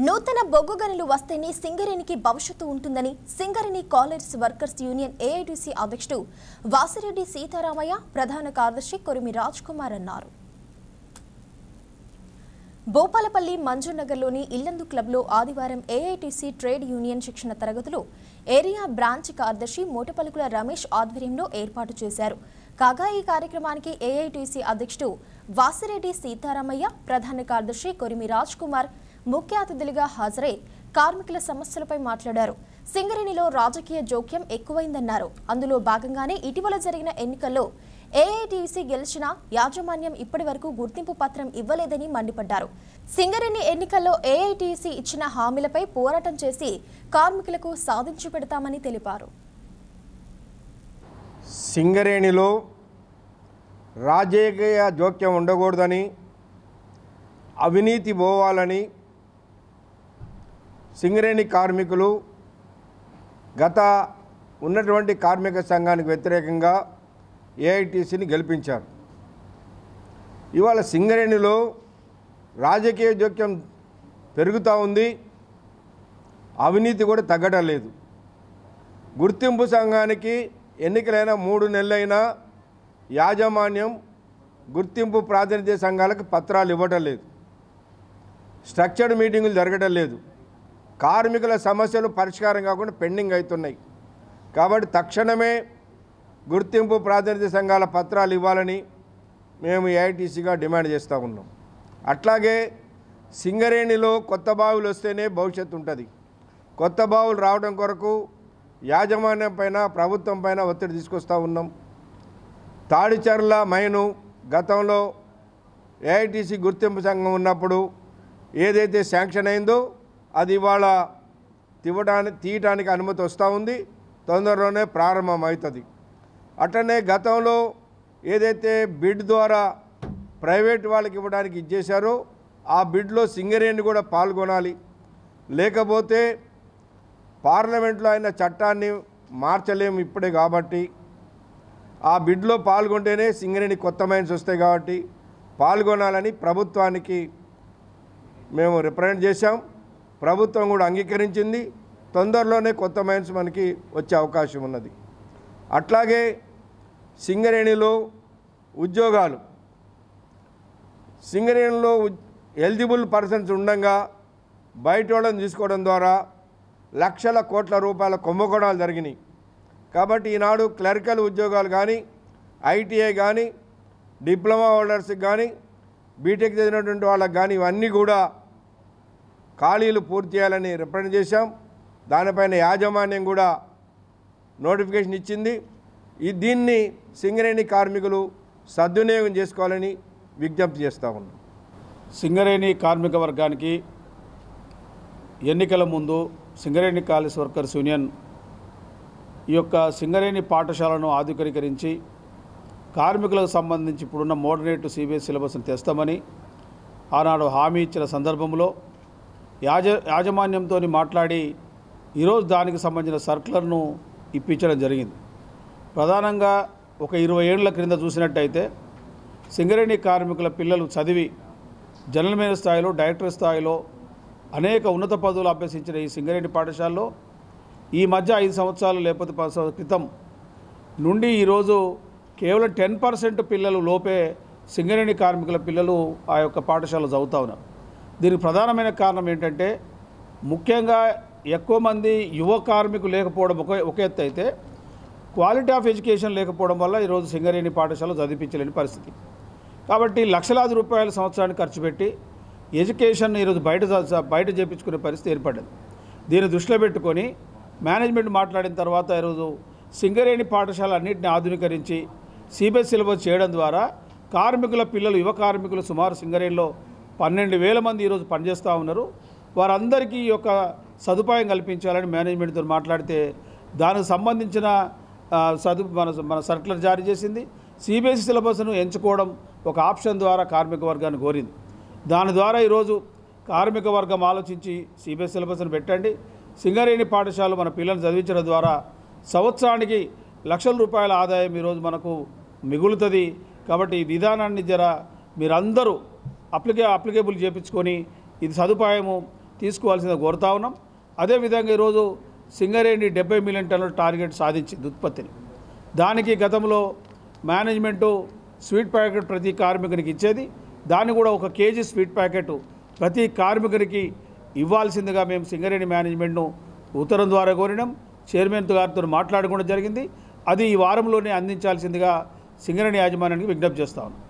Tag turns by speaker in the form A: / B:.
A: నూతన బొగ్గు గనులు వస్తేనే సింగరేణికి భవిష్యత్తు ఉంటుందని Singareni college workers union AITC అధ్యక్షుడు వాసిరెడ్డి సీతారామయ్య, ప్రధాన కార్యదర్శి కొరిమి రాజ్ కుమార్ అన్నారు. భూపాలపల్లి మంజునగర్లోని ఇల్లందు క్లబ్లో ఆదివారం ఏఐటీసీ ట్రేడ్ యూనియన్ శిక్షణ తరగతులు ఏరియా బ్రాంచ్ కార్యదర్శి మోటపలుకుల రమేష్ ఆధ్వర్యంలో ఏర్పాటు చేశారు. కాగా ఈ కార్యక్రమానికి ఏఐటీసీ అధ్యక్షుడు వాసిరెడ్డి సీతారామయ్య, ప్రధాన కార్యదర్శి కొరిమి రాజ్ కుమార్ ముఖ్య అతిథులుగా హాజరై కార్మికుల సమస్యలపై మాట్లాడారు. సింగరేణిలో రాజకీయ జోక్యం ఎక్కువైందన్నారు. అందులో భాగంగానే ఇటీవల జరిగిన ఎన్నికల్లో ఏఐటీసీ గెలిచిన యాజమాన్యం ఇప్పటి వరకు గుర్తింపు పత్రం ఇవ్వలేదని మండిపడ్డారు. సింగరేణి ఎన్నికల్లో ఏఐటీసీ ఇచ్చిన హామీలపై పోరాటం చేసి కార్మికులకు సాధించి పెడతామని తెలిపారు.
B: సింగరేణిలో రాజకీయ జోక్యం ఉండకూడదని, అవినీతి పోవాలని సింగరేణి కార్మికులు గత ఉన్నటువంటి కార్మిక సంఘానికి వ్యతిరేకంగా ఏఐటీసీని గెలిపించారు. ఇవాళ సింగరేణిలో రాజకీయ జోక్యం పెరుగుతూ ఉంది, అవినీతి కూడా తగ్గడం లేదు. గుర్తింపు సంఘానికి ఎన్నికలైన 3 నెలలైనా యాజమాన్యం గుర్తింపు ప్రాతినిధ్య సంఘాలకు పత్రాలు ఇవ్వటం లేదు, స్ట్రక్చర్డ్ మీటింగులు జరగడం లేదు, కార్మికుల సమస్యలు పరిష్కారం కాకుండా పెండింగ్ అవుతున్నాయి. కాబట్టి తక్షణమే గుర్తింపు ప్రాతినిధ్య సంఘాల పత్రాలు ఇవ్వాలని మేము ఏఐటీసీగా డిమాండ్ చేస్తూ ఉన్నాం. అట్లాగే సింగరేణిలో కొత్త బావులు వస్తేనే భవిష్యత్తు ఉంటుంది. కొత్త బావులు రావడం కొరకు యాజమాన్యం పైన, ప్రభుత్వం పైన ఒత్తిడి తీసుకొస్తూ ఉన్నాం. తాడిచర్ల మైను గతంలో ఏఐటీసీ గుర్తింపు సంఘం ఉన్నప్పుడు ఏదైతే శాంక్షన్ అయిందో అది ఇవాళ తీయటానికి అనుమతి వస్తూ ఉంది, తొందరలోనే ప్రారంభం అవుతుంది. అట్లనే గతంలో ఏదైతే బిడ్ ద్వారా ప్రైవేట్ వాళ్ళకి ఇవ్వడానికి ఇచ్చేశారో ఆ బిడ్లో సింగరేణి కూడా పాల్గొనాలి. లేకపోతే పార్లమెంట్లో అయిన చట్టాన్ని మార్చలేము ఇప్పుడే. కాబట్టి ఆ బిడ్లో పాల్గొంటేనే సింగరేణి కొత్త మైన్స్ వస్తాయి. కాబట్టి పాల్గొనాలని ప్రభుత్వానికి మేము రిప్రజెంట్ చేశాం. ప్రభుత్వం కూడా అంగీకరించింది. తొందరలోనే కొత్త మైన్స్ మనకి వచ్చే అవకాశం ఉన్నది. అట్లాగే సింగరేణిలో ఉద్యోగాలు, సింగరేణిలో ఎలిజిబుల్ పర్సన్స్ ఉండగా బయట వాళ్ళని తీసుకోవడం ద్వారా లక్షల కోట్ల రూపాయల కుంభకోణాలు జరిగినాయి. కాబట్టి ఈనాడు క్లరికల్ ఉద్యోగాలు కానీ, ఐటీఐ కానీ, డిప్లొమా హోల్డర్స్కి కానీ, బీటెక్ చదివినటువంటి వాళ్ళకి కానీ ఇవన్నీ కూడా ఖాళీలు పూర్తి చేయాలని రిప్రజెంట్ చేశాం. దానిపైన యాజమాన్యం కూడా నోటిఫికేషన్ ఇచ్చింది. దీన్ని సింగరేణి కార్మికులు సద్వినియోగం చేసుకోవాలని విజ్ఞప్తి చేస్తూ ఉన్నాం.
C: సింగరేణి కార్మిక వర్గానికి ఎన్నికల ముందు సింగరేణి కాలేజ్ వర్కర్స్ యూనియన్ ఈ యొక్క సింగరేణి పాఠశాలను ఆధునీకరించి కార్మికులకు సంబంధించి ఇప్పుడున్న మోడరేట్ సిబిఎస్ సిలబస్ని తెస్తామని ఆనాడు హామీ ఇచ్చిన సందర్భంలో యాజమాన్యంతో మాట్లాడి ఈరోజు దానికి సంబంధించిన సర్కులర్ను ఇప్పించడం జరిగింది. ప్రధానంగా ఒక 20 ఏళ్ల క్రింద చూసినట్టయితే సింగరేణి కార్మికుల పిల్లలు చదివి జనరల్ మేనేజర్ స్థాయిలో, డైరెక్టర్ స్థాయిలో అనేక ఉన్నత పదవులు అభ్యసించిన ఈ సింగరేణి పాఠశాలలో ఈ మధ్య 5 సంవత్సరాలు లేకపోతే 10 సంవత్సరాల క్రితం నుండి ఈరోజు కేవలం 10% పిల్లలు లోపే సింగరేణి కార్మికుల పిల్లలు ఆ యొక్క పాఠశాలలో చదువుతూ ఉన్నారు. దీనికి ప్రధానమైన కారణం ఏంటంటే ముఖ్యంగా ఎక్కువ మంది యువ కార్మికులు లేకపోవడం ఒక ఎత్తు అయితే క్వాలిటీ ఆఫ్ ఎడ్యుకేషన్ లేకపోవడం వల్ల ఈరోజు సింగరేణి పాఠశాలలో చదివించలేని పరిస్థితి. కాబట్టి లక్షలాది రూపాయల సంవత్సరానికి ఖర్చు పెట్టి ఎడ్యుకేషన్ ఈరోజు బయట చేయించుకునే పరిస్థితి ఏర్పడింది. దీన్ని దృష్టిలో పెట్టుకొని మేనేజ్మెంట్ మాట్లాడిన తర్వాత ఈరోజు సింగరేణి పాఠశాల అన్నింటినీ ఆధునీకరించి సిబిఎస్ సిలబస్ చేయడం ద్వారా కార్మికుల పిల్లలు, యువ కార్మికులు సుమారు సింగరేణిలో 12,000 మంది ఈరోజు పనిచేస్తూ ఉన్నారు. వారందరికీ ఈ యొక్క సదుపాయం కల్పించాలని మేనేజ్మెంట్తో మాట్లాడితే దానికి సంబంధించిన మన సర్కులర్ జారీ చేసింది. సిబిఎస్ఈ సిలబస్ను ఎంచుకోవడం ఒక ఆప్షన్ ద్వారా కార్మిక వర్గాన్ని కోరింది. దాని ద్వారా ఈరోజు కార్మిక వర్గం ఆలోచించి సిబిఎస్ఈ సిలబస్ను పెట్టండి, సింగరేణి పాఠశాల మన పిల్లల్ని చదివించడం ద్వారా సంవత్సరానికి లక్షల రూపాయల ఆదాయం ఈరోజు మనకు మిగులుతుంది. కాబట్టి ఈ విధానాన్ని మీరందరూ అప్లికేబుల్ చేయించుకొని ఇది సదుపాయము తీసుకోవాల్సిందిగా కోరుతా ఉన్నాం. అదేవిధంగా ఈరోజు సింగరేణి 70 మిలియన్ టన్నుల టార్గెట్ సాధించింది ఉత్పత్తిని. దానికి గతంలో మేనేజ్మెంటు స్వీట్ ప్యాకెట్ ప్రతి కార్మికునికి ఇచ్చేది, దాన్ని కూడా 1 కేజీ స్వీట్ ప్యాకెట్ ప్రతి కార్మికునికి ఇవ్వాల్సిందిగా మేము సింగరేణి మేనేజ్మెంట్ను ఉత్తరం ద్వారా కోరినాం. చైర్మన్ గారితో మాట్లాడుకోవడం జరిగింది. అది ఈ వారంలోనే అందించాల్సిందిగా సింగరేణి యాజమాన్యానికి విజ్ఞప్తి చేస్తా ఉన్నాం.